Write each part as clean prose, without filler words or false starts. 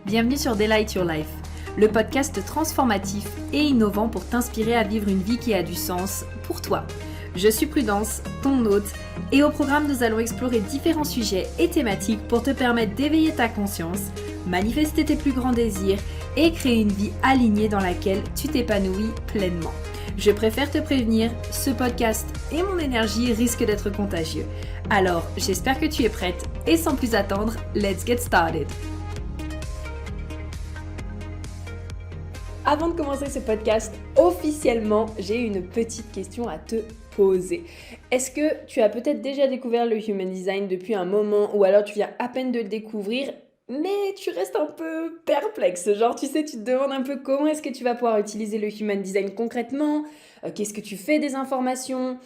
Bienvenue sur Delight Your Life, le podcast transformatif et innovant pour t'inspirer à vivre une vie qui a du sens pour toi. Je suis Prudence, ton hôte, et au programme nous allons explorer différents sujets et thématiques pour te permettre d'éveiller ta conscience, manifester tes plus grands désirs et créer une vie alignée dans laquelle tu t'épanouis pleinement. Je préfère te prévenir, ce podcast et mon énergie risquent d'être contagieux. Alors, j'espère que tu es prête et sans plus attendre, let's get started! Avant de commencer ce podcast, officiellement, j'ai une petite question à te poser. Est-ce que tu as peut-être déjà découvert le Human Design depuis un moment ou alors tu viens à peine de le découvrir mais tu restes un peu perplexe, genre tu sais, tu te demandes un peu comment est-ce que tu vas pouvoir utiliser le Human Design concrètement, qu'est-ce que tu fais des informations,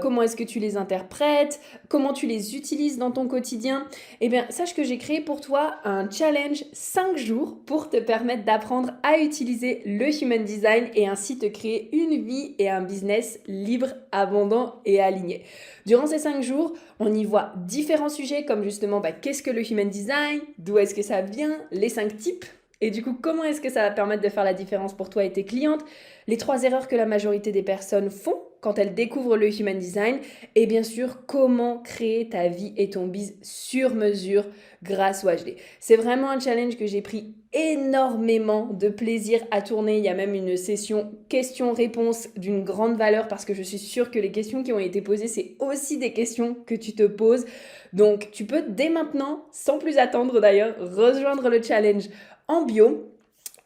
comment est-ce que tu les interprètes, comment tu les utilises dans ton quotidien. Eh bien, sache que j'ai créé pour toi un challenge 5 jours pour te permettre d'apprendre à utiliser le Human Design et ainsi te créer une vie et un business libre, abondant et aligné. Durant ces 5 jours, on y voit différents sujets comme justement qu'est-ce que le Human Design, d'où est-ce que ça vient, les 5 types et du coup comment est-ce que ça va permettre de faire la différence pour toi et tes clientes, les 3 erreurs que la majorité des personnes font quand elles découvrent le Human Design et bien sûr comment créer ta vie et ton biz sur mesure grâce au HD. C'est vraiment un challenge que j'ai pris énormément de plaisir à tourner. Il y a même une session questions-réponses d'une grande valeur parce que je suis sûre que les questions qui ont été posées, c'est aussi des questions que tu te poses. Donc tu peux dès maintenant, sans plus attendre d'ailleurs, rejoindre le challenge en bio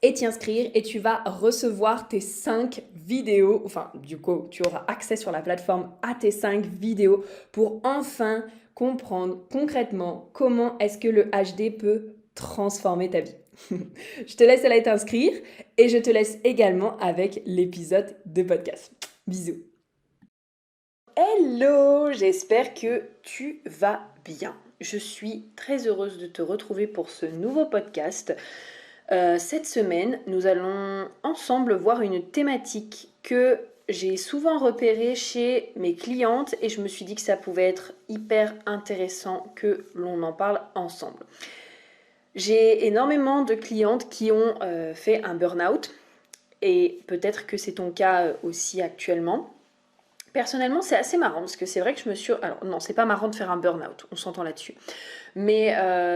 et t'y inscrire et tu vas recevoir tes 5 vidéos, enfin du coup tu auras accès sur la plateforme à tes 5 vidéos pour enfin comprendre concrètement comment est-ce que le HD peut transformer ta vie. Je te laisse aller t'inscrire et je te laisse également avec l'épisode de podcast. Bisous. Hello, j'espère que tu vas bien. Je suis très heureuse de te retrouver pour ce nouveau podcast. Cette semaine, nous allons ensemble voir une thématique que j'ai souvent repérée chez mes clientes et je me suis dit que ça pouvait être hyper intéressant que l'on en parle ensemble. J'ai énormément de clientes qui ont fait un burn-out et peut-être que c'est ton cas aussi actuellement. Personnellement, c'est assez marrant parce que c'est vrai que je me suis... Alors non, c'est pas marrant de faire un burn-out, on s'entend là-dessus. Mais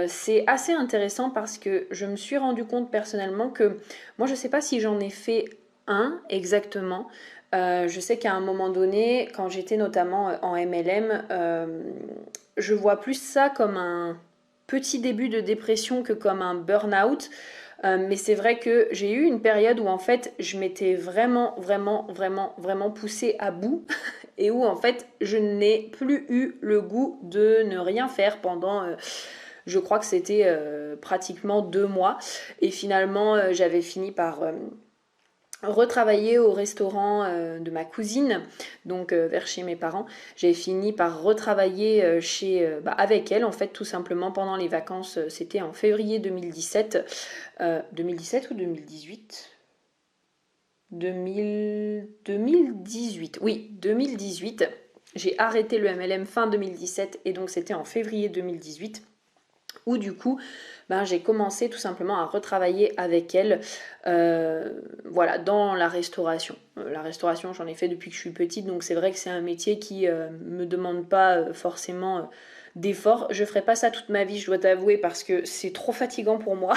c'est assez intéressant parce que je me suis rendu compte personnellement que moi, je sais pas si j'en ai fait un exactement. Je sais qu'à un moment donné, quand j'étais notamment en MLM, je vois plus ça comme un petit début de dépression que comme un burn-out. Mais c'est vrai que j'ai eu une période où en fait je m'étais vraiment poussée à bout et où en fait je n'ai plus eu le goût de ne rien faire pendant je crois que c'était pratiquement 2 mois et finalement j'avais fini par retravailler au restaurant de ma cousine, donc vers chez mes parents. J'ai fini par retravailler avec elle, en fait, tout simplement pendant les vacances. C'était en février 2017. 2017 ou 2018 2018, oui, 2018. J'ai arrêté le MLM fin 2017 et donc c'était en février 2018 où du coup j'ai commencé tout simplement à retravailler avec elle dans la restauration. La restauration, j'en ai fait depuis que je suis petite, donc c'est vrai que c'est un métier qui me demande pas forcément d'efforts. Je ferai pas ça toute ma vie, je dois t'avouer, parce que c'est trop fatigant pour moi.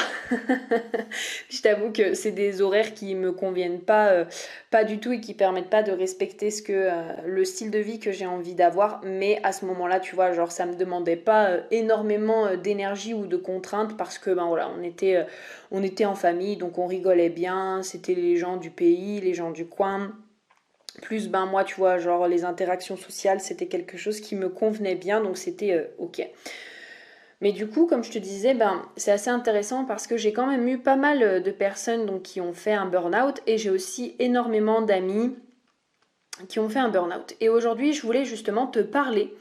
Je t'avoue que c'est des horaires qui me conviennent pas du tout et qui permettent pas de respecter le style de vie que j'ai envie d'avoir. Mais à ce moment-là, tu vois, genre ça me demandait pas énormément d'énergie ou de contraintes parce que on était en famille, donc on rigolait bien. C'était les gens du pays, les gens du coin. Plus moi, tu vois, genre les interactions sociales, c'était quelque chose qui me convenait bien, donc c'était ok. Mais du coup, comme je te disais, c'est assez intéressant parce que j'ai quand même eu pas mal de personnes donc, qui ont fait un burn-out et j'ai aussi énormément d'amis qui ont fait un burn-out. Et aujourd'hui, je voulais justement te parler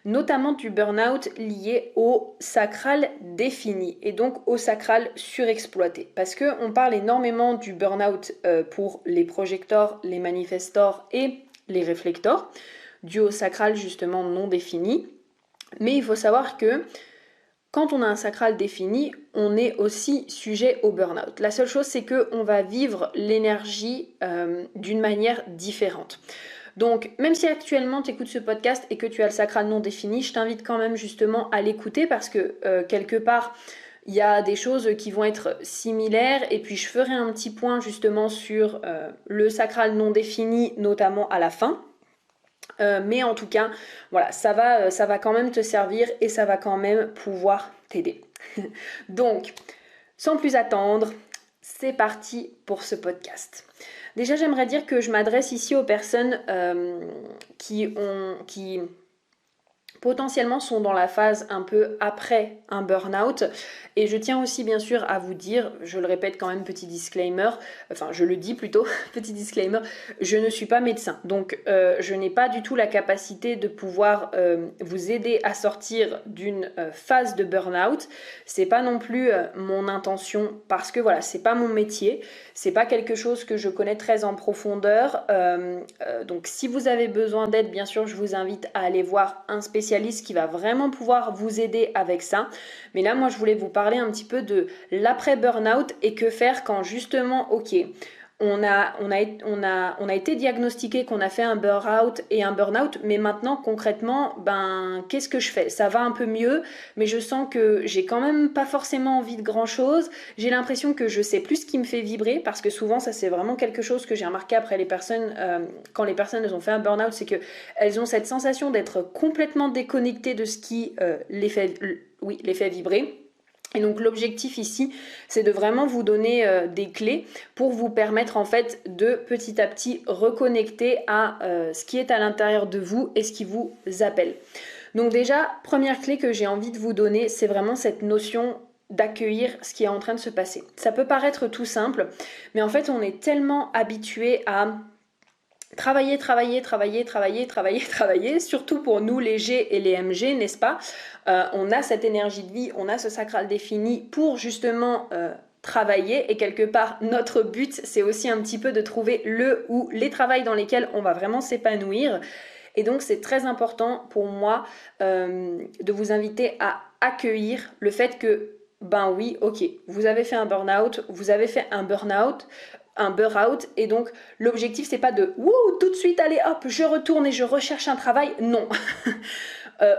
notamment du burn-out lié au sacral défini et donc au sacral surexploité. Parce qu'on parle énormément du burn-out pour les projecteurs, les manifestors et les réflecteurs, dû au sacral justement non défini. Mais il faut savoir que quand on a un sacral défini, on est aussi sujet au burn-out. La seule chose, c'est qu'on va vivre l'énergie d'une manière différente. Donc, même si actuellement tu écoutes ce podcast et que tu as le sacral non défini, je t'invite quand même justement à l'écouter parce que quelque part, il y a des choses qui vont être similaires et puis je ferai un petit point justement sur le sacral non défini, notamment à la fin. Mais en tout cas, voilà, ça va quand même te servir et ça va quand même pouvoir t'aider. Donc, sans plus attendre, c'est parti pour ce podcast. Déjà, j'aimerais dire que je m'adresse ici aux personnes qui potentiellement sont dans la phase un peu après un burn-out. Et je tiens aussi bien sûr à vous dire, je le répète quand même, petit disclaimer, enfin je le dis plutôt, petit disclaimer, je ne suis pas médecin. Donc je n'ai pas du tout la capacité de pouvoir vous aider à sortir d'une phase de burn-out. C'est pas non plus mon intention parce que voilà, c'est pas mon métier, c'est pas quelque chose que je connais très en profondeur. Donc si vous avez besoin d'aide, bien sûr, je vous invite à aller voir un spécialiste qui va vraiment pouvoir vous aider avec ça. Mais là, moi, je voulais vous parler un petit peu de l'après-burnout et que faire quand justement, ok, on a été diagnostiqué qu'on a fait un burn-out et un burn-out, mais maintenant concrètement, qu'est-ce que je fais? Ça va un peu mieux, mais je sens que j'ai quand même pas forcément envie de grand-chose. J'ai l'impression que je sais plus ce qui me fait vibrer, parce que souvent ça c'est vraiment quelque chose que j'ai remarqué après les personnes, quand les personnes ont fait un burn-out, c'est que elles ont cette sensation d'être complètement déconnectées de ce qui les fait vibrer. Et donc l'objectif ici, c'est de vraiment vous donner des clés pour vous permettre en fait de petit à petit reconnecter à ce qui est à l'intérieur de vous et ce qui vous appelle. Donc déjà, première clé que j'ai envie de vous donner, c'est vraiment cette notion d'accueillir ce qui est en train de se passer. Ça peut paraître tout simple, mais en fait on est tellement habitué à travailler, surtout pour nous les G et les MG, n'est-ce pas? On a cette énergie de vie, on a ce sacral défini pour justement travailler et quelque part notre but c'est aussi un petit peu de trouver le ou les travails dans lesquels on va vraiment s'épanouir. Et donc c'est très important pour moi de vous inviter à accueillir le fait que ben oui, ok, vous avez fait un burn-out, vous avez fait un burn-out, et donc l'objectif c'est pas de tout de suite allez hop je retourne et je recherche un travail, non.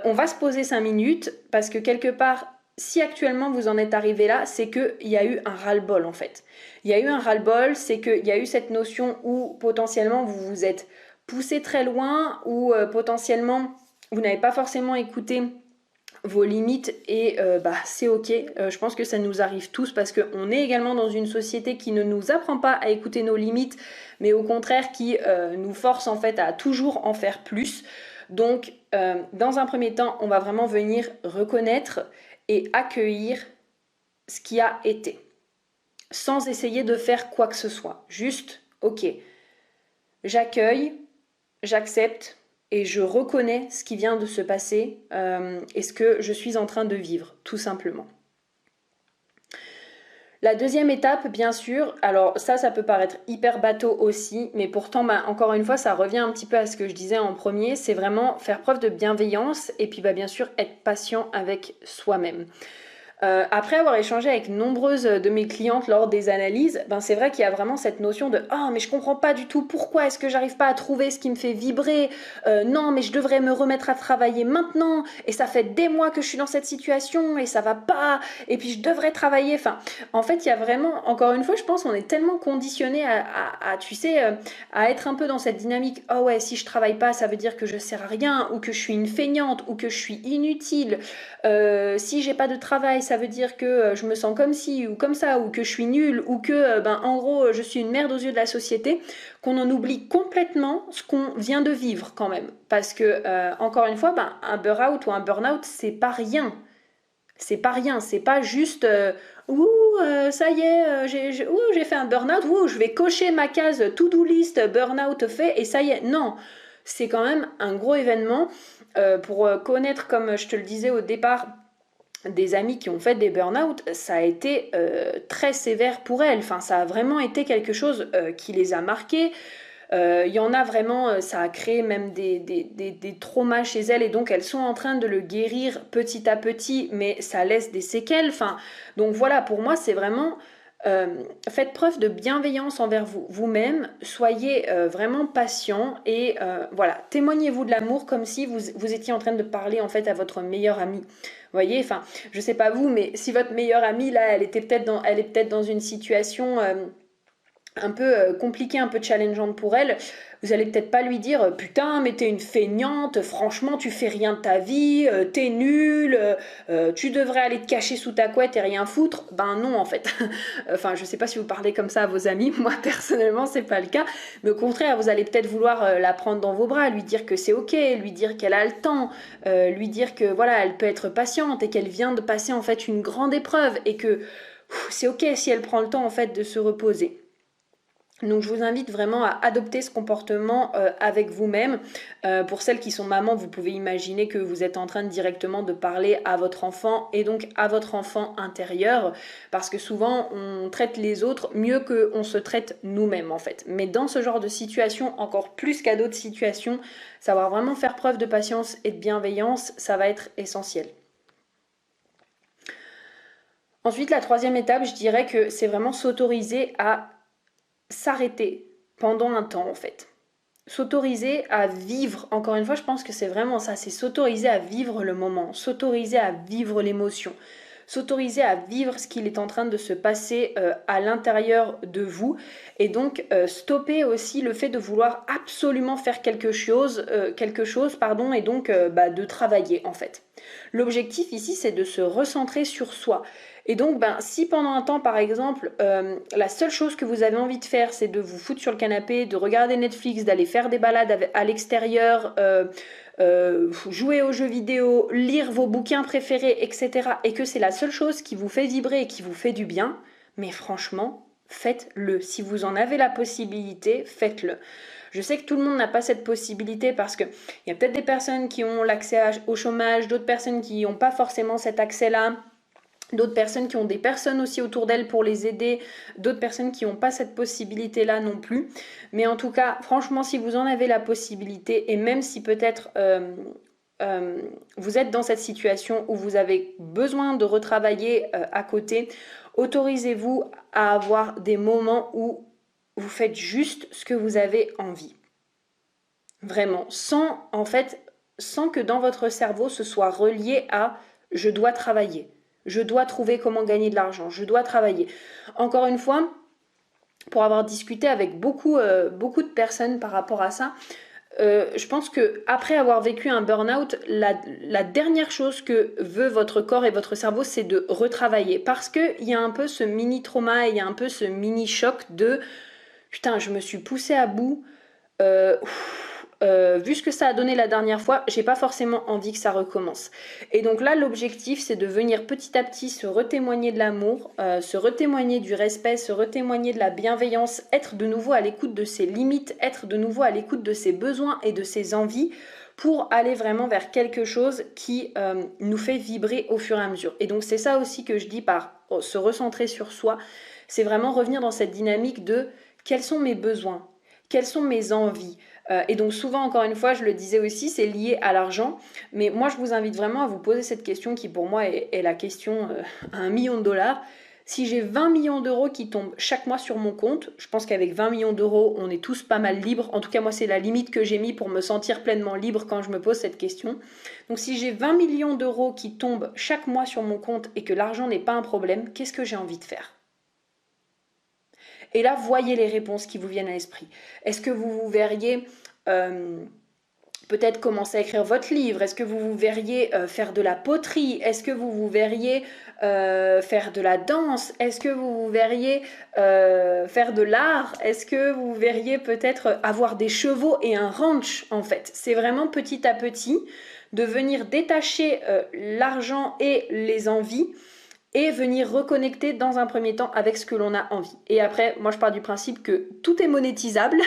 On va se poser 5 minutes parce que quelque part si actuellement vous en êtes arrivé là, c'est qu'il y a eu un ras-le-bol en fait. Il y a eu un ras-le-bol, c'est qu'il y a eu cette notion où potentiellement vous vous êtes poussé très loin, ou potentiellement vous n'avez pas forcément écouté vos limites et c'est ok. Je pense que ça nous arrive tous parce qu'on est également dans une société qui ne nous apprend pas à écouter nos limites, mais au contraire qui nous force en fait à toujours en faire plus. Donc dans un premier temps, on va vraiment venir reconnaître et accueillir ce qui a été, sans essayer de faire quoi que ce soit. Juste, ok, j'accueille, j'accepte, et je reconnais ce qui vient de se passer et ce que je suis en train de vivre, tout simplement. La deuxième étape, bien sûr, alors ça peut paraître hyper bateau aussi, mais pourtant, encore une fois, ça revient un petit peu à ce que je disais en premier, c'est vraiment faire preuve de bienveillance et puis bien sûr être patient avec soi-même. Après avoir échangé avec nombreuses de mes clientes lors des analyses, c'est vrai qu'il y a vraiment cette notion de « Ah, mais je comprends pas du tout, pourquoi est-ce que j'arrive pas à trouver ce qui me fait vibrer ? Non, mais je devrais me remettre à travailler maintenant, et ça fait des mois que je suis dans cette situation, et ça va pas, et puis je devrais travailler. » Enfin, en fait, il y a vraiment, encore une fois, je pense qu'on est tellement conditionné à être un peu dans cette dynamique « Ah ouais, si je travaille pas, ça veut dire que je sers à rien, ou que je suis une feignante, ou que je suis inutile. Si j'ai pas de travail, ça veut dire que je me sens comme ci ou comme ça, ou que je suis nulle, ou que en gros je suis une merde aux yeux de la société », qu'on en oublie complètement ce qu'on vient de vivre quand même. Parce que encore une fois, un burn-out ou un burn-out, c'est pas rien. C'est pas rien, c'est pas juste ça y est, j'ai fait un burn-out, je vais cocher ma case to-do list, burn-out fait, et ça y est. Non, c'est quand même un gros événement. Pour connaître, comme je te le disais au départ, des amis qui ont fait des burn-out, ça a été très sévère pour elles. Enfin, ça a vraiment été quelque chose qui les a marquées. Il y en a vraiment, ça a créé même des traumas chez elles et donc elles sont en train de le guérir petit à petit, mais ça laisse des séquelles. Enfin, donc voilà, pour moi, c'est vraiment faites preuve de bienveillance envers vous-même, soyez vraiment patient et voilà, témoignez-vous de l'amour comme si vous étiez en train de parler en fait à votre meilleure amie. Vous voyez, enfin, je sais pas vous, mais si votre meilleure amie là, elle est peut-être dans une situation un peu compliquée, un peu challengeante pour elle, vous allez peut-être pas lui dire putain mais t'es une feignante, franchement tu fais rien de ta vie, t'es nulle, tu devrais aller te cacher sous ta couette et rien foutre. Ben non en fait. Enfin je sais pas si vous parlez comme ça à vos amis, moi personnellement c'est pas le cas, mais au contraire vous allez peut-être vouloir la prendre dans vos bras, lui dire que c'est ok, lui dire qu'elle a le temps, lui dire que voilà elle peut être patiente et qu'elle vient de passer en fait une grande épreuve et que c'est ok si elle prend le temps en fait de se reposer. Donc je vous invite vraiment à adopter ce comportement avec vous-même. Pour celles qui sont mamans, vous pouvez imaginer que vous êtes en train directement de parler à votre enfant et donc à votre enfant intérieur, parce que souvent on traite les autres mieux qu'on se traite nous-mêmes en fait. Mais dans ce genre de situation, encore plus qu'à d'autres situations, savoir vraiment faire preuve de patience et de bienveillance, ça va être essentiel. Ensuite, la troisième étape, je dirais que c'est vraiment s'autoriser à s'arrêter pendant un temps en fait. S'autoriser à vivre, encore une fois je pense que c'est vraiment ça, c'est s'autoriser à vivre le moment, s'autoriser à vivre l'émotion, s'autoriser à vivre ce qu'il est en train de se passer à l'intérieur de vous et donc stopper aussi le fait de vouloir absolument faire quelque chose pardon, et donc de travailler en fait. L'objectif ici c'est de se recentrer sur soi. Et donc, si pendant un temps, par exemple, la seule chose que vous avez envie de faire, c'est de vous foutre sur le canapé, de regarder Netflix, d'aller faire des balades à l'extérieur, jouer aux jeux vidéo, lire vos bouquins préférés, etc., et que c'est la seule chose qui vous fait vibrer et qui vous fait du bien, mais franchement, faites-le. Si vous en avez la possibilité, faites-le. Je sais que tout le monde n'a pas cette possibilité parce qu'il y a peut-être des personnes qui ont l'accès au chômage, d'autres personnes qui n'ont pas forcément cet accès-là. D'autres personnes qui ont des personnes aussi autour d'elles pour les aider, d'autres personnes qui n'ont pas cette possibilité-là non plus. Mais en tout cas, franchement, si vous en avez la possibilité, et même si peut-être vous êtes dans cette situation où vous avez besoin de retravailler à côté, autorisez-vous à avoir des moments où vous faites juste ce que vous avez envie. Vraiment, sans que dans votre cerveau ce soit relié à « je dois travailler ». Je dois trouver comment gagner de l'argent, je dois travailler. Encore une fois, pour avoir discuté avec beaucoup de personnes par rapport à ça, je pense qu'après avoir vécu un burn-out, la dernière chose que veut votre corps et votre cerveau, c'est de retravailler. Parce qu'il y a un peu ce mini-trauma, il y a un peu ce mini-choc de « putain, je me suis poussée à bout, vu ce que ça a donné la dernière fois, j'ai pas forcément envie que ça recommence. » Et donc là, l'objectif, c'est de venir petit à petit se retémoigner de l'amour, se retémoigner du respect, se retémoigner de la bienveillance, être de nouveau à l'écoute de ses limites, être de nouveau à l'écoute de ses besoins et de ses envies pour aller vraiment vers quelque chose qui nous fait vibrer au fur et à mesure. Et donc c'est ça aussi que je dis par se recentrer sur soi, c'est vraiment revenir dans cette dynamique de quels sont mes besoins, quelles sont mes envies. Et donc souvent, encore une fois, je le disais aussi, c'est lié à l'argent. Mais moi, je vous invite vraiment à vous poser cette question qui, pour moi, est la question à $1 million. Si j'ai 20 millions d'euros qui tombent chaque mois sur mon compte, je pense qu'avec 20 millions d'euros, on est tous pas mal libres. En tout cas, moi, c'est la limite que j'ai mis pour me sentir pleinement libre quand je me pose cette question. Donc si j'ai 20 millions d'euros qui tombent chaque mois sur mon compte et que l'argent n'est pas un problème, qu'est-ce que j'ai envie de faire ? Et là, voyez les réponses qui vous viennent à l'esprit. Est-ce que vous vous verriez peut-être commencer à écrire votre livre? Est-ce que vous vous verriez faire de la poterie? Est-ce que vous vous verriez faire de la danse? Est-ce que vous vous verriez faire de l'art? Est-ce que vous verriez peut-être avoir des chevaux et un ranch en fait? C'est vraiment petit à petit de venir détacher l'argent et les envies et venir reconnecter dans un premier temps avec ce que l'on a envie. Et après, moi je pars du principe que tout est monétisable.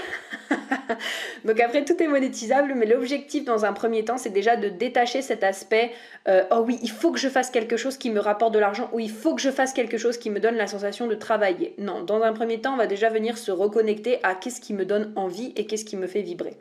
Donc après, tout est monétisable, mais l'objectif dans un premier temps, c'est déjà de détacher cet aspect oh oui, il faut que je fasse quelque chose qui me rapporte de l'argent, ou il faut que je fasse quelque chose qui me donne la sensation de travailler. Non, dans un premier temps, on va déjà venir se reconnecter à qu'est-ce qui me donne envie et qu'est-ce qui me fait vibrer.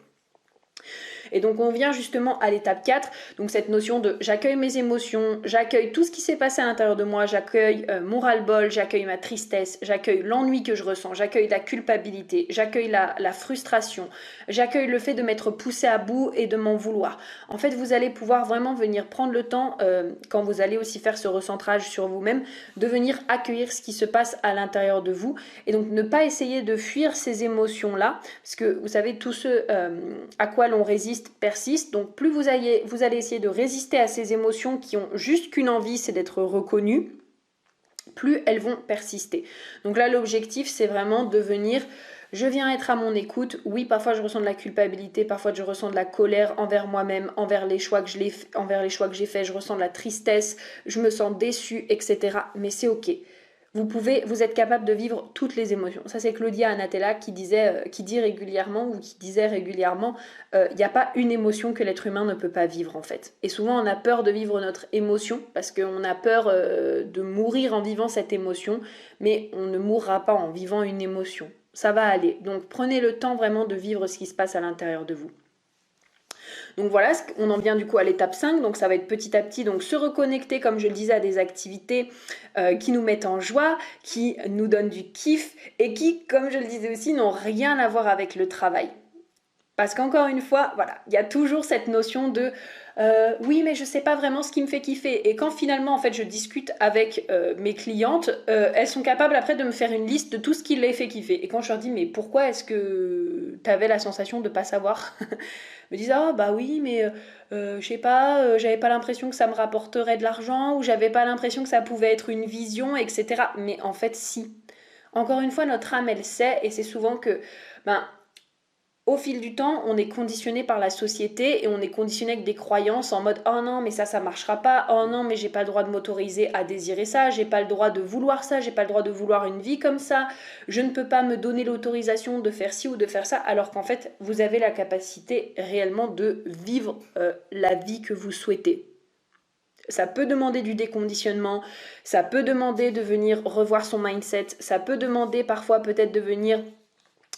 Et donc on vient justement à l'étape 4, donc cette notion de j'accueille mes émotions, j'accueille tout ce qui s'est passé à l'intérieur de moi, j'accueille mon ras-le-bol, j'accueille ma tristesse, j'accueille l'ennui que je ressens, j'accueille la culpabilité, j'accueille la frustration, j'accueille le fait de m'être poussé à bout et de m'en vouloir. En fait, vous allez pouvoir vraiment venir prendre le temps, quand vous allez aussi faire ce recentrage sur vous-même, de venir accueillir ce qui se passe à l'intérieur de vous, et donc ne pas essayer de fuir ces émotions-là, parce que vous savez, tout ce à quoi l'on résiste persiste, donc plus vous allez essayer de résister à ces émotions qui ont juste qu'une envie, c'est d'être reconnues, plus elles vont persister. Donc là, l'objectif, c'est vraiment de venir, je viens être à mon écoute. Oui, parfois je ressens de la culpabilité, parfois je ressens de la colère envers moi-même, envers les choix que j'ai faits, je ressens de la tristesse, je me sens déçue, etc. Mais c'est ok. Vous êtes capable de vivre toutes les émotions. Ça, c'est Claudia Anatella qui disait régulièrement, il n'y a pas une émotion que l'être humain ne peut pas vivre en fait. Et souvent, on a peur de vivre notre émotion parce qu'on a peur de mourir en vivant cette émotion, mais on ne mourra pas en vivant une émotion. Ça va aller. Donc, prenez le temps vraiment de vivre ce qui se passe à l'intérieur de vous. Donc voilà, on en vient du coup à l'étape 5, donc ça va être petit à petit, donc se reconnecter, comme je le disais, à des activités qui nous mettent en joie, qui nous donnent du kiff et qui, comme je le disais aussi, n'ont rien à voir avec le travail. Parce qu'encore une fois, voilà, il y a toujours cette notion de oui, mais je sais pas vraiment ce qui me fait kiffer. Et quand finalement, en fait, je discute avec mes clientes, elles sont capables après de me faire une liste de tout ce qui les fait kiffer. Et quand je leur dis, mais pourquoi est-ce que t'avais la sensation de pas savoir? Me disent, ah bah oui, mais je sais pas, j'avais pas l'impression que ça me rapporterait de l'argent, ou j'avais pas l'impression que ça pouvait être une vision, etc. Mais en fait, si. Encore une fois, notre âme, elle sait, et c'est souvent que, ben, au fil du temps, on est conditionné par la société et on est conditionné avec des croyances en mode oh non mais ça marchera pas, oh non mais j'ai pas le droit de m'autoriser à désirer ça, j'ai pas le droit de vouloir ça, j'ai pas le droit de vouloir une vie comme ça, je ne peux pas me donner l'autorisation de faire ci ou de faire ça, alors qu'en fait vous avez la capacité réellement de vivre la vie que vous souhaitez. Ça peut demander du déconditionnement, ça peut demander de venir revoir son mindset, ça peut demander parfois peut-être de venir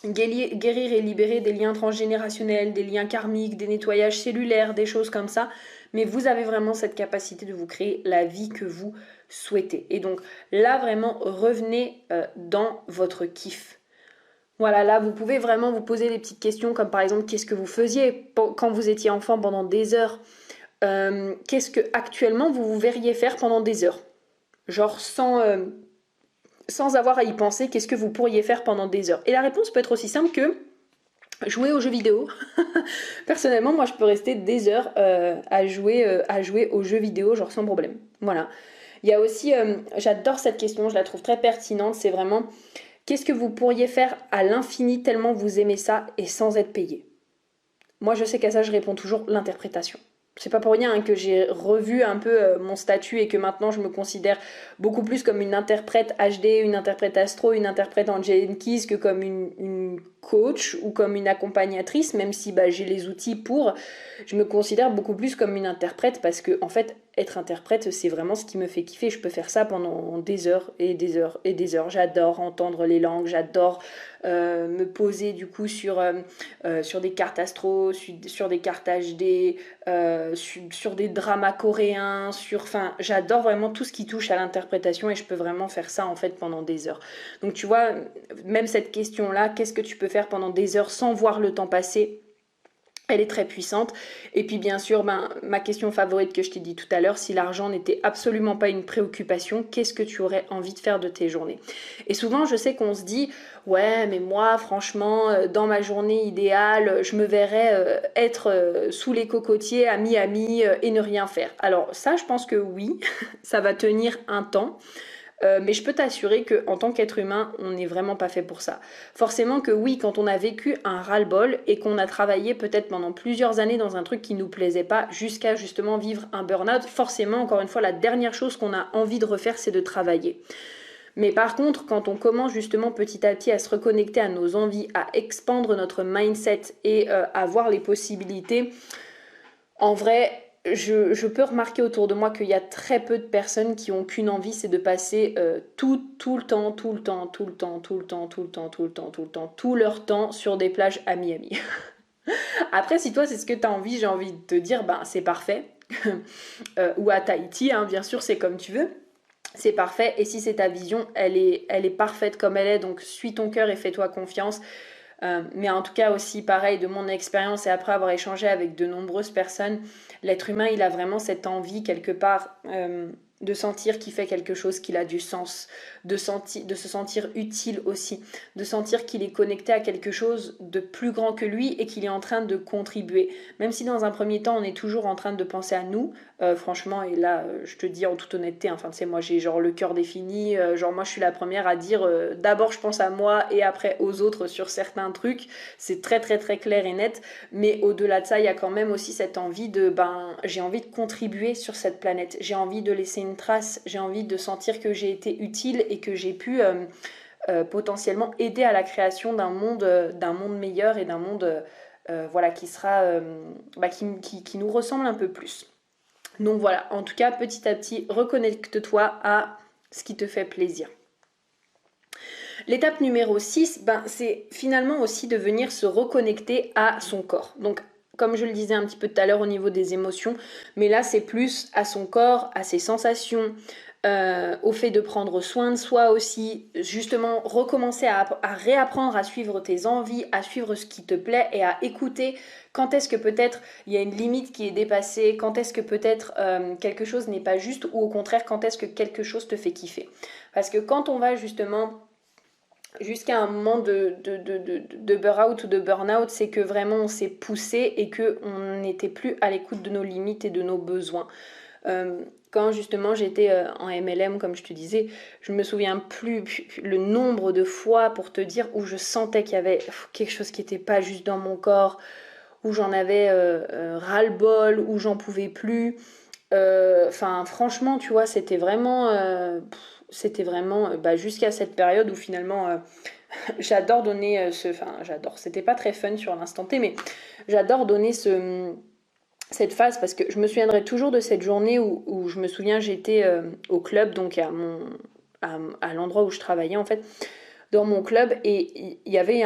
guérir et libérer des liens transgénérationnels, des liens karmiques, des nettoyages cellulaires, des choses comme ça. Mais vous avez vraiment cette capacité de vous créer la vie que vous souhaitez. Et donc là, vraiment, revenez dans votre kiff. Voilà, là, vous pouvez vraiment vous poser des petites questions comme par exemple, qu'est-ce que vous faisiez quand vous étiez enfant pendant des heures? Qu'est-ce que actuellement vous verriez faire pendant des heures? Genre sans avoir à y penser, qu'est-ce que vous pourriez faire pendant des heures? Et la réponse peut être aussi simple que jouer aux jeux vidéo. Personnellement, moi, je peux rester des heures à jouer aux jeux vidéo, genre sans problème. Voilà. Il y a aussi, j'adore cette question, je la trouve très pertinente, c'est vraiment, qu'est-ce que vous pourriez faire à l'infini tellement vous aimez ça et sans être payé? Moi, je sais qu'à ça, je réponds toujours l'interprétation. C'est pas pour rien que j'ai revu un peu mon statut et que maintenant je me considère beaucoup plus comme une interprète HD, une interprète astro, une interprète Angel Keys que comme une coach ou comme une accompagnatrice, même si j'ai les outils pour. Je me considère beaucoup plus comme une interprète parce que en fait, être interprète, c'est vraiment ce qui me fait kiffer. Je peux faire ça pendant des heures et des heures et des heures. J'adore entendre les langues, j'adore me poser du coup sur des cartes astro, sur des cartes HD, sur des dramas coréens, enfin, j'adore vraiment tout ce qui touche à l'interprétation et je peux vraiment faire ça en fait pendant des heures. Donc tu vois, même cette question-là, qu'est-ce que tu peux faire pendant des heures sans voir le temps passer? Elle est très puissante. Et puis bien sûr, ma question favorite que je t'ai dit tout à l'heure, si l'argent n'était absolument pas une préoccupation, qu'est-ce que tu aurais envie de faire de tes journées? Et souvent, je sais qu'on se dit, ouais, mais moi, franchement, dans ma journée idéale, je me verrais être sous les cocotiers à Miami et ne rien faire. Alors ça, je pense que oui, ça va tenir un temps. Mais je peux t'assurer qu'en tant qu'être humain, on n'est vraiment pas fait pour ça. Forcément que oui, quand on a vécu un ras-le-bol et qu'on a travaillé peut-être pendant plusieurs années dans un truc qui nous plaisait pas, jusqu'à justement vivre un burn-out, forcément, encore une fois, la dernière chose qu'on a envie de refaire, c'est de travailler. Mais par contre, quand on commence justement petit à petit à se reconnecter à nos envies, à expandre notre mindset et à voir les possibilités, en vrai, je peux remarquer autour de moi qu'il y a très peu de personnes qui ont qu'une envie, c'est de passer tout le temps, tout le temps, tout le temps, tout le temps, tout le temps, tout le temps, tout le temps, tout leur temps sur des plages à Miami. Après, si toi c'est ce que tu as envie, j'ai envie de te dire, ben c'est parfait. Ou à Tahiti, hein, bien sûr, c'est comme tu veux. C'est parfait. Et si c'est ta vision, elle est parfaite comme elle est. Donc suis ton cœur et fais-toi confiance. Mais en tout cas aussi pareil de mon expérience et après avoir échangé avec de nombreuses personnes, l'être humain il a vraiment cette envie quelque part de sentir qu'il fait quelque chose, qu'il a du sens, de se sentir utile aussi, de sentir qu'il est connecté à quelque chose de plus grand que lui et qu'il est en train de contribuer. Même si dans un premier temps on est toujours en train de penser à nous, franchement, et là je te dis en toute honnêteté, enfin tu sais moi j'ai genre le cœur défini, genre moi je suis la première à dire d'abord je pense à moi et après aux autres sur certains trucs, c'est très très très clair et net, mais au-delà de ça il y a quand même aussi cette envie de ben j'ai envie de contribuer sur cette planète, j'ai envie de laisser une trace, j'ai envie de sentir que j'ai été utile et que j'ai pu potentiellement aider à la création d'un monde meilleur et d'un monde voilà qui sera bah, qui nous ressemble un peu plus. Donc voilà, en tout cas, petit à petit, reconnecte-toi à ce qui te fait plaisir. L'étape numéro 6, ben, c'est finalement aussi de venir se reconnecter à son corps. Donc, comme je le disais un petit peu tout à l'heure au niveau des émotions, mais là, c'est plus à son corps, à ses sensations, au fait de prendre soin de soi aussi, justement recommencer à réapprendre à suivre tes envies, à suivre ce qui te plaît et à écouter quand est-ce que peut-être il y a une limite qui est dépassée, quand est-ce que peut-être quelque chose n'est pas juste ou au contraire quand est-ce que quelque chose te fait kiffer. Parce que quand on va justement jusqu'à un moment de burn-out ou de burn-out, c'est que vraiment on s'est poussé et qu'on n'était plus à l'écoute de nos limites et de nos besoins. Quand justement j'étais en MLM, comme je te disais, je me souviens plus le nombre de fois pour te dire où je sentais qu'il y avait quelque chose qui n'était pas juste dans mon corps, où j'en avais ras-le-bol, où j'en pouvais plus. Enfin, franchement, tu vois, c'était vraiment bah, jusqu'à cette période où finalement j'adore donner enfin j'adore, c'était pas très fun sur l'instant T, mais j'adore donner cette phase parce que je me souviendrai toujours de cette journée où je me souviens j'étais au club, donc à l'endroit où je travaillais en fait, dans mon club, et il y avait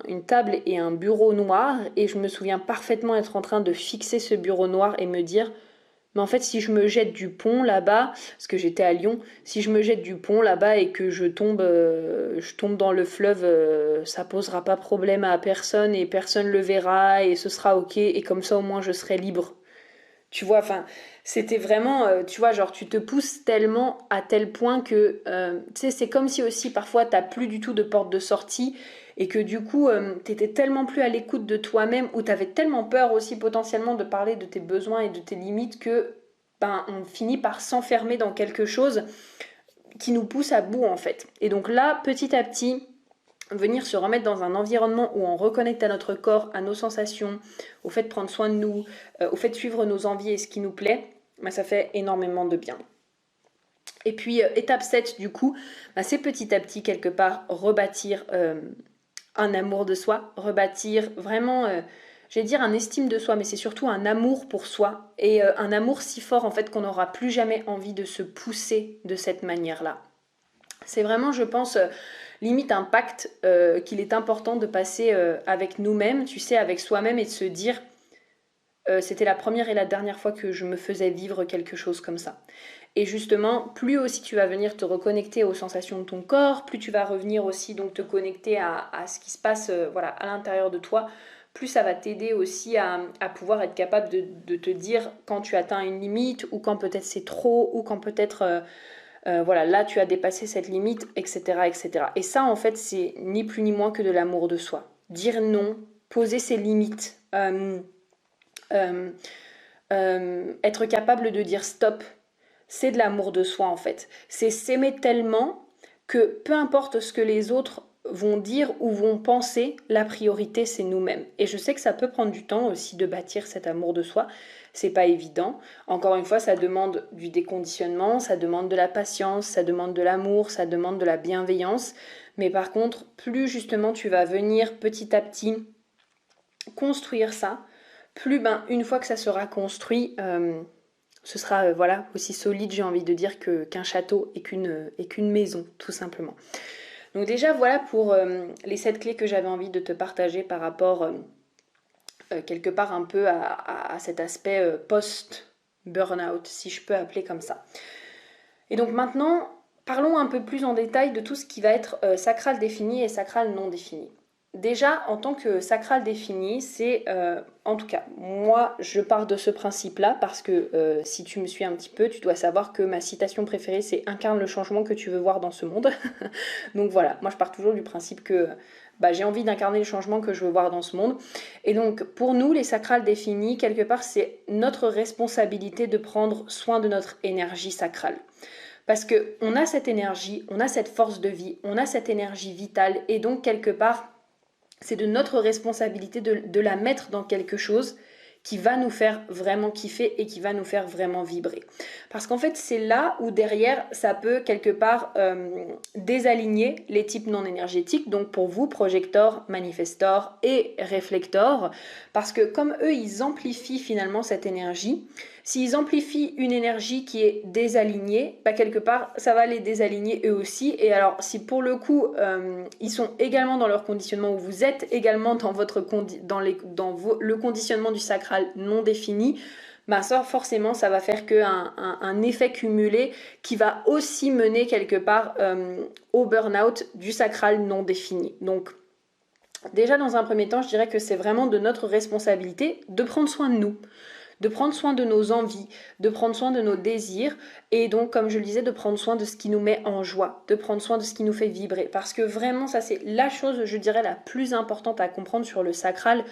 une table et un bureau noir, et je me souviens parfaitement être en train de fixer ce bureau noir et me dire mais en fait, si je me jette du pont là-bas, parce que j'étais à Lyon, si je me jette du pont là-bas et que je tombe dans le fleuve, ça posera pas problème à personne et personne le verra et ce sera ok et comme ça au moins je serai libre. Tu vois, enfin, c'était vraiment, tu vois, genre tu te pousses tellement à tel point que, tu sais, c'est comme si aussi parfois t'as plus du tout de porte de sortie et que du coup, t'étais tellement plus à l'écoute de toi-même ou t'avais tellement peur aussi potentiellement de parler de tes besoins et de tes limites que, ben, on finit par s'enfermer dans quelque chose qui nous pousse à bout en fait. Et donc là, petit à petit, venir se remettre dans un environnement où on reconnecte à notre corps, à nos sensations, au fait de prendre soin de nous, au fait de suivre nos envies et ce qui nous plaît, bah, ça fait énormément de bien. Et puis étape 7 du coup, bah, c'est petit à petit quelque part rebâtir un amour de soi, rebâtir vraiment, j'allais dire un estime de soi, mais c'est surtout un amour pour soi et un amour si fort en fait qu'on n'aura plus jamais envie de se pousser de cette manière-là. C'est vraiment, je pense, limite un pacte qu'il est important de passer avec nous-mêmes, tu sais, avec soi-même et de se dire, c'était la première et la dernière fois que je me faisais vivre quelque chose comme ça. Et justement, plus aussi tu vas venir te reconnecter aux sensations de ton corps, plus tu vas revenir aussi donc te connecter à ce qui se passe voilà, à l'intérieur de toi, plus ça va t'aider aussi à pouvoir être capable de te dire quand tu atteins une limite ou quand peut-être c'est trop ou quand peut-être voilà, là tu as dépassé cette limite, etc., etc. Et ça, en fait, c'est ni plus ni moins que de l'amour de soi. Dire non, poser ses limites, euh, être capable de dire stop, c'est de l'amour de soi en fait. C'est s'aimer tellement que peu importe ce que les autres vont dire ou vont penser, la priorité c'est nous-mêmes. Et je sais que ça peut prendre du temps aussi de bâtir cet amour de soi, c'est pas évident. Encore une fois, ça demande du déconditionnement, ça demande de la patience, ça demande de l'amour, ça demande de la bienveillance. Mais par contre, plus justement tu vas venir petit à petit construire ça, plus une fois que ça sera construit, ce sera voilà, aussi solide, j'ai envie de dire, qu'un château et qu'une maison, tout simplement. Donc déjà, voilà pour les 7 clés que j'avais envie de te partager par rapport quelque part un peu à cet aspect post-burnout, si je peux appeler comme ça. Et donc maintenant, parlons un peu plus en détail de tout ce qui va être sacral défini et sacral non défini. Déjà, en tant que sacral défini, c'est, en tout cas, moi, je pars de ce principe-là parce que si tu me suis un petit peu, tu dois savoir que ma citation préférée, c'est « Incarne le changement que tu veux voir dans ce monde ». Donc voilà, moi je pars toujours du principe que j'ai envie d'incarner le changement que je veux voir dans ce monde. Et donc, pour nous, les sacrales définis, quelque part, c'est notre responsabilité de prendre soin de notre énergie sacrale. Parce qu'on a cette énergie, on a cette force de vie, on a cette énergie vitale, et donc, quelque part, c'est de notre responsabilité de la mettre dans quelque chose qui va nous faire vraiment kiffer et qui va nous faire vraiment vibrer. Parce qu'en fait, c'est là où derrière, ça peut quelque part désaligner les types non énergétiques. Donc pour vous, projecteurs, manifestors et réflecteurs, parce que comme eux, ils amplifient finalement cette énergie. S'ils amplifient une énergie qui est désalignée, quelque part, ça va les désaligner eux aussi. Et alors, si pour le coup, ils sont également dans leur conditionnement, ou vous êtes également dans le conditionnement du sacral non défini, ça forcément, ça va faire un effet cumulé qui va aussi mener quelque part au burn-out du sacral non défini. Donc, déjà, dans un premier temps, je dirais que c'est vraiment de notre responsabilité de prendre soin de nous, de prendre soin de nos envies, de prendre soin de nos désirs, et donc, comme je le disais, de prendre soin de ce qui nous met en joie, de prendre soin de ce qui nous fait vibrer. Parce que vraiment, ça c'est la chose, je dirais, la plus importante à comprendre sur le sacral.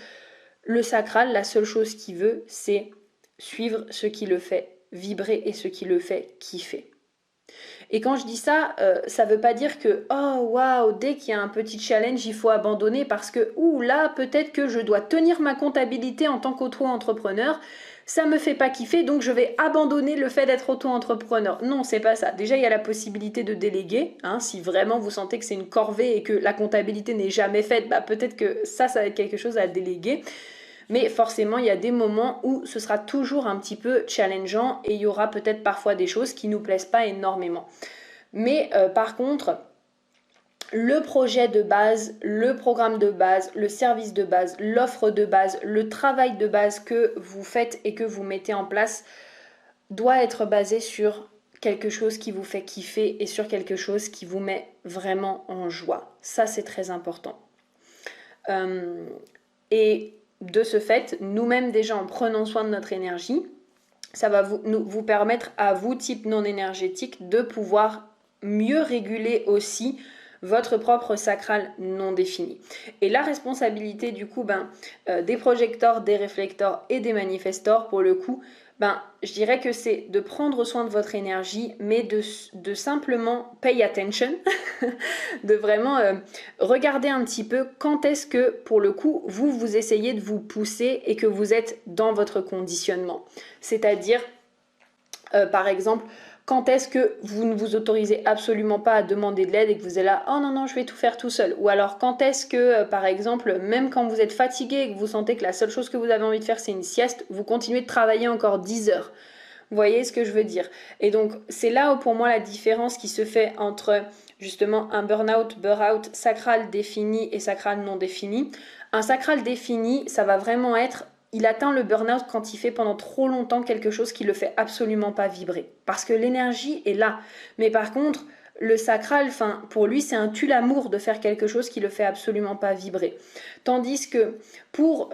Le sacral, la seule chose qu'il veut, c'est suivre ce qui le fait vibrer et ce qui le fait kiffer. Et quand je dis ça, ça veut pas dire que oh waouh, dès qu'il y a un petit challenge, il faut abandonner parce que là, peut-être que je dois tenir ma comptabilité en tant qu'auto-entrepreneur. Ça me fait pas kiffer, donc je vais abandonner le fait d'être auto-entrepreneur. Non, c'est pas ça. Déjà, il y a la possibilité de déléguer. Si vraiment vous sentez que c'est une corvée et que la comptabilité n'est jamais faite, peut-être que ça va être quelque chose à déléguer. Mais forcément, il y a des moments où ce sera toujours un petit peu challengeant et il y aura peut-être parfois des choses qui ne nous plaisent pas énormément. Mais par contre, le projet de base, le programme de base, le service de base, l'offre de base, le travail de base que vous faites et que vous mettez en place doit être basé sur quelque chose qui vous fait kiffer et sur quelque chose qui vous met vraiment en joie. Ça, c'est très important. Et de ce fait, nous-mêmes déjà en prenant soin de notre énergie, ça va vous permettre à vous, type non énergétique, de pouvoir mieux réguler aussi votre propre sacral non défini. Et la responsabilité du coup des projecteurs, des réflecteurs et des manifestors, pour le coup, je dirais que c'est de prendre soin de votre énergie, mais de simplement pay attention, de vraiment regarder un petit peu quand est-ce que, pour le coup, vous essayez de vous pousser et que vous êtes dans votre conditionnement. C'est-à-dire, par exemple, quand est-ce que vous ne vous autorisez absolument pas à demander de l'aide et que vous êtes là « Oh non, non, je vais tout faire tout seul ». Ou alors quand est-ce que, par exemple, même quand vous êtes fatigué et que vous sentez que la seule chose que vous avez envie de faire c'est une sieste, vous continuez de travailler encore 10 heures. Vous voyez ce que je veux dire? Et donc, c'est là où pour moi la différence qui se fait entre justement un burn-out, sacral défini et sacral non défini. Un sacral défini, ça va vraiment être... Il atteint le burn-out quand il fait pendant trop longtemps quelque chose qui ne le fait absolument pas vibrer. Parce que l'énergie est là. Mais par contre, le sacral, pour lui, c'est un tue-l'amour de faire quelque chose qui ne le fait absolument pas vibrer. Tandis que pour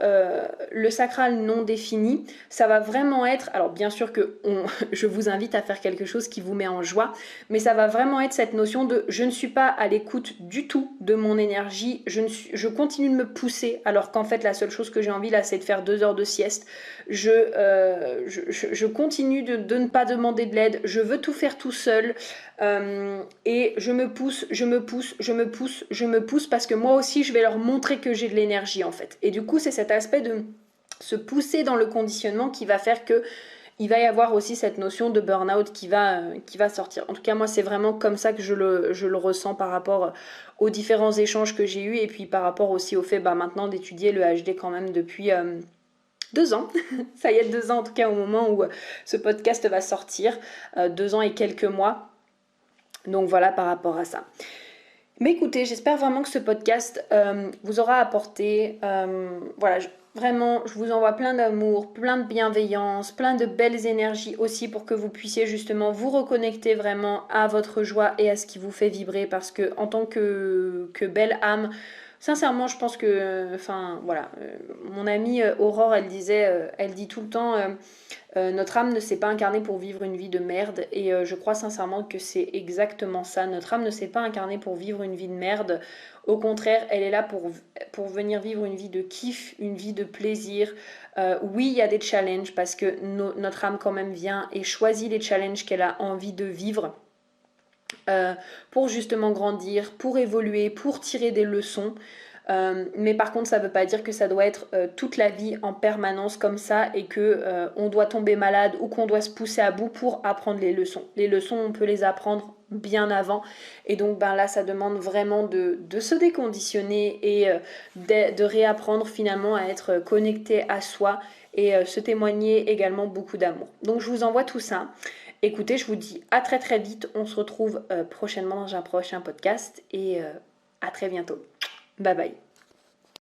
le sacral non défini, ça va vraiment être... Alors bien sûr que je vous invite à faire quelque chose qui vous met en joie, mais ça va vraiment être cette notion de « je ne suis pas à l'écoute du tout de mon énergie, je continue de me pousser alors qu'en fait la seule chose que j'ai envie là c'est de faire 2 heures de sieste. Je continue de ne pas demander de l'aide, je veux tout faire tout seul et je me pousse parce que moi aussi je vais leur montrer que j'ai de l'énergie en fait. Et du coup c'est cet aspect de se pousser dans le conditionnement qui va faire que il va y avoir aussi cette notion de burn-out qui va sortir. En tout cas, moi, c'est vraiment comme ça que je le ressens par rapport aux différents échanges que j'ai eus et puis par rapport aussi au fait maintenant d'étudier le HD quand même depuis 2 ans. Ça y est, 2 ans en tout cas au moment où ce podcast va sortir. 2 ans et quelques mois. Donc voilà par rapport à ça. Mais écoutez, j'espère vraiment que ce podcast vous aura apporté. Voilà, vraiment, je vous envoie plein d'amour, plein de bienveillance, plein de belles énergies aussi pour que vous puissiez justement vous reconnecter vraiment à votre joie et à ce qui vous fait vibrer. Parce que en tant que belle âme, sincèrement, je pense que, enfin voilà, mon amie Aurore, elle dit tout le temps. Notre âme ne s'est pas incarnée pour vivre une vie de merde et je crois sincèrement que c'est exactement ça. Notre âme ne s'est pas incarnée pour vivre une vie de merde. Au contraire, elle est là pour venir vivre une vie de kiff, une vie de plaisir. Oui, il y a des challenges parce que notre âme quand même vient et choisit les challenges qu'elle a envie de vivre. Pour justement grandir, pour évoluer, pour tirer des leçons. Mais par contre ça veut pas dire que ça doit être toute la vie en permanence comme ça et que on doit tomber malade ou qu'on doit se pousser à bout pour apprendre les leçons. Les leçons on peut les apprendre bien avant et donc là ça demande vraiment de se déconditionner et de réapprendre finalement à être connecté à soi et se témoigner également beaucoup d'amour. Donc je vous envoie tout ça. Écoutez, je vous dis à très très vite, on se retrouve prochainement dans un prochain podcast et à très bientôt. Bye bye.